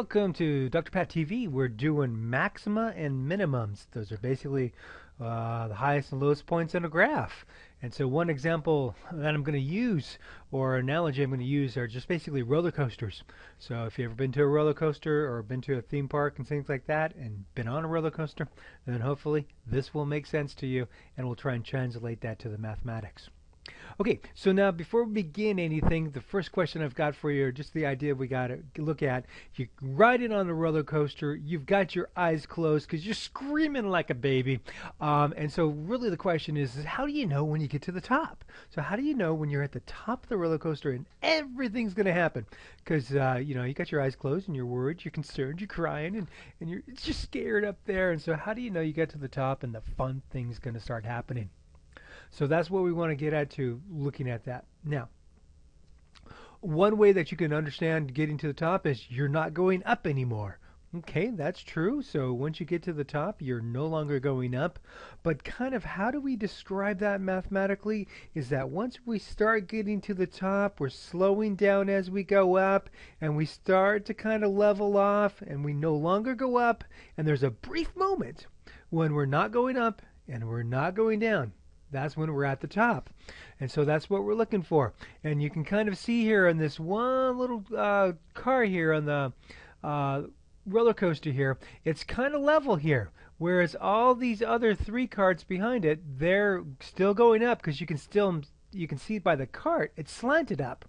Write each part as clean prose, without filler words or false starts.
Welcome to Dr. Pat TV. We're doing maxima and minimums. Those are basically the highest and lowest points in a graph. And so one example that I'm going to use, or analogy I'm going to use, are just basically roller coasters. So if you've ever been to a roller coaster or been to a theme park and things like that and been on a roller coaster, then hopefully this will make sense to you and we'll try and translate that to the mathematics. Okay, so now before we begin anything, the first question I've got for you, or just the idea we got to look at, you're riding on a roller coaster, you've got your eyes closed because you're screaming like a baby. And so really the question is how do you know when you get to the top? So how do you know when you're at the top of the roller coaster and everything's going to happen? Because, you got your eyes closed and you're worried, you're concerned, you're crying, and you're just scared up there. And so how do you know you get to the top and the fun thing's going to start happening? So that's what we want to get at to looking at that. Now, one way that you can understand getting to the top is you're not going up anymore. Okay, that's true. So once you get to the top, you're no longer going up. But kind of how do we describe that mathematically? Is that once we start getting to the top, we're slowing down as we go up, and we start to kind of level off, and we no longer go up, and there's a brief moment when we're not going up and we're not going down. That's when we're at the top. And so that's what we're looking for. And you can kind of see here on this one little car here on the roller coaster here, it's kind of level here. Whereas all these other three carts behind it, they're still going up because you can see by the cart, it's slanted up.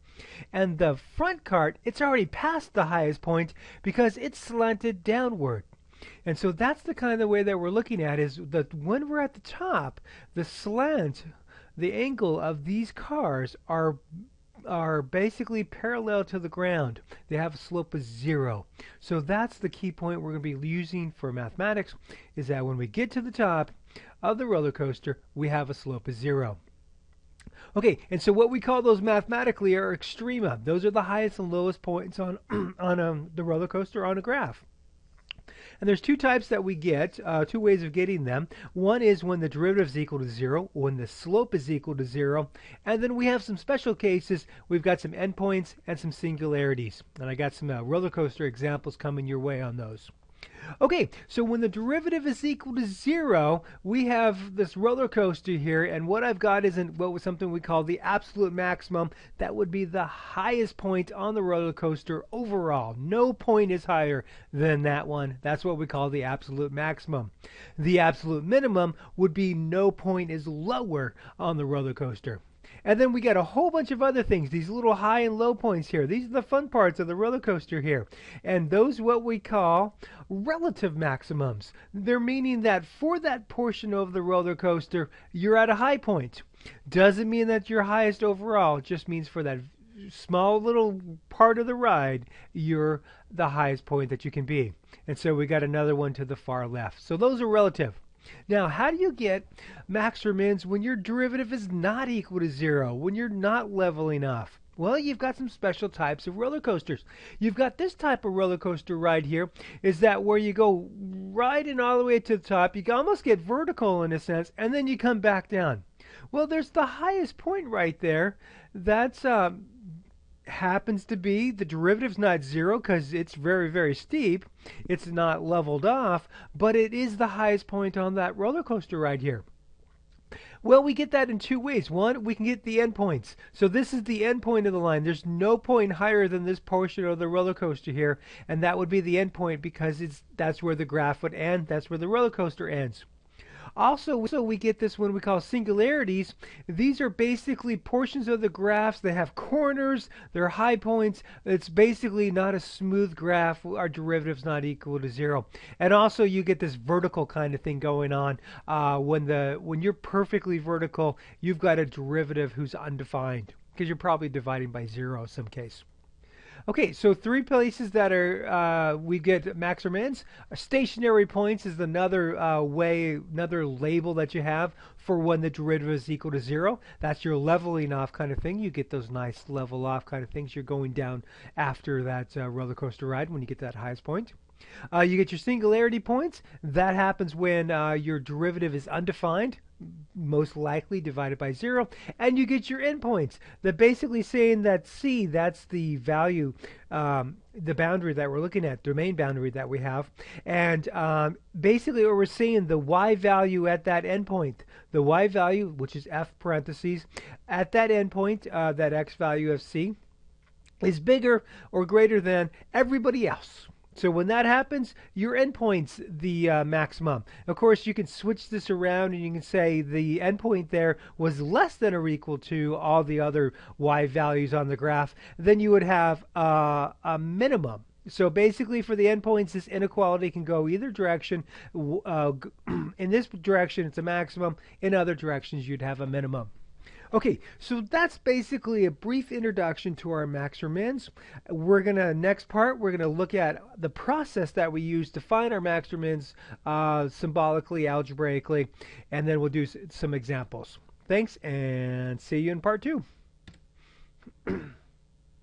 And the front cart, it's already past the highest point because it's slanted downward. And so that's the kind of way that we're looking at is that when we're at the top, the slant, the angle of these cars are basically parallel to the ground. They have a slope of 0. So that's the key point we're going to be using for mathematics is that when we get to the top of the roller coaster, we have a slope of 0. Okay, and so what we call those mathematically are extrema. Those are the highest and lowest points on the roller coaster on a graph. And there's two types that we get, two ways of getting them. One is when the derivative is equal to 0, when the slope is equal to 0. And then we have some special cases. We've got some endpoints and some singularities. And I got some roller coaster examples coming your way on those. Okay, so when the derivative is equal to 0, we have this roller coaster here, and what I've got is something we call the absolute maximum. That would be the highest point on the roller coaster overall. No point is higher than that one. That's what we call the absolute maximum. The absolute minimum would be no point is lower on the roller coaster. And then we got a whole bunch of other things, these little high and low points here. These are the fun parts of the roller coaster here. And those are what we call relative maximums. They're meaning that for that portion of the roller coaster, you're at a high point. Doesn't mean that you're highest overall. It just means for that small little part of the ride, you're the highest point that you can be. And so we got another one to the far left. So those are relative. Now, how do you get max or mins when your derivative is not equal to 0, when you're not leveling off? Well, you've got some special types of roller coasters. You've got this type of roller coaster ride here, is that where you go riding all the way to the top, you almost get vertical in a sense, and then you come back down. Well, there's the highest point right there. That's happens to be the derivative's not 0 because it's very, very steep. It's not leveled off, but it is the highest point on that roller coaster ride here. Well, we get that in two ways. One, we can get the endpoints. So this is the endpoint of the line. There's no point higher than this portion of the roller coaster here, and that would be the endpoint because that's where the graph would end. That's where the roller coaster ends. Also, we get this one we call singularities. These are basically portions of the graphs. They have corners. They're high points. It's basically not a smooth graph. Our derivative's not equal to 0. And also, you get this vertical kind of thing going on. When you're perfectly vertical, you've got a derivative who's undefined because you're probably dividing by 0 in some case. Okay, so three places that are we get max or mins. Stationary points is another another label that you have for when the derivative is equal to 0. That's your leveling off kind of thing. You get those nice level off kind of things. You're going down after that roller coaster ride when you get to that highest point. You get your singularity points. That happens when your derivative is undefined, most likely divided by 0. And you get your endpoints. They're basically saying that C, that's the value, the boundary that we're looking at, domain boundary that we have. And basically what we're seeing, the Y value at that endpoint, the Y value, which is F parentheses, at that endpoint, that X value of C, is bigger or greater than everybody else. So when that happens, your endpoint's the maximum. Of course, you can switch this around and you can say the endpoint there was less than or equal to all the other y values on the graph. Then you would have a minimum. So basically, for the endpoints, this inequality can go either direction. In this direction, it's a maximum. In other directions, you'd have a minimum. Okay, so that's basically a brief introduction to our max or mins. Next part, we're gonna look at the process that we use to find our max or mins symbolically, algebraically, and then we'll do some examples. Thanks, and see you in part 2.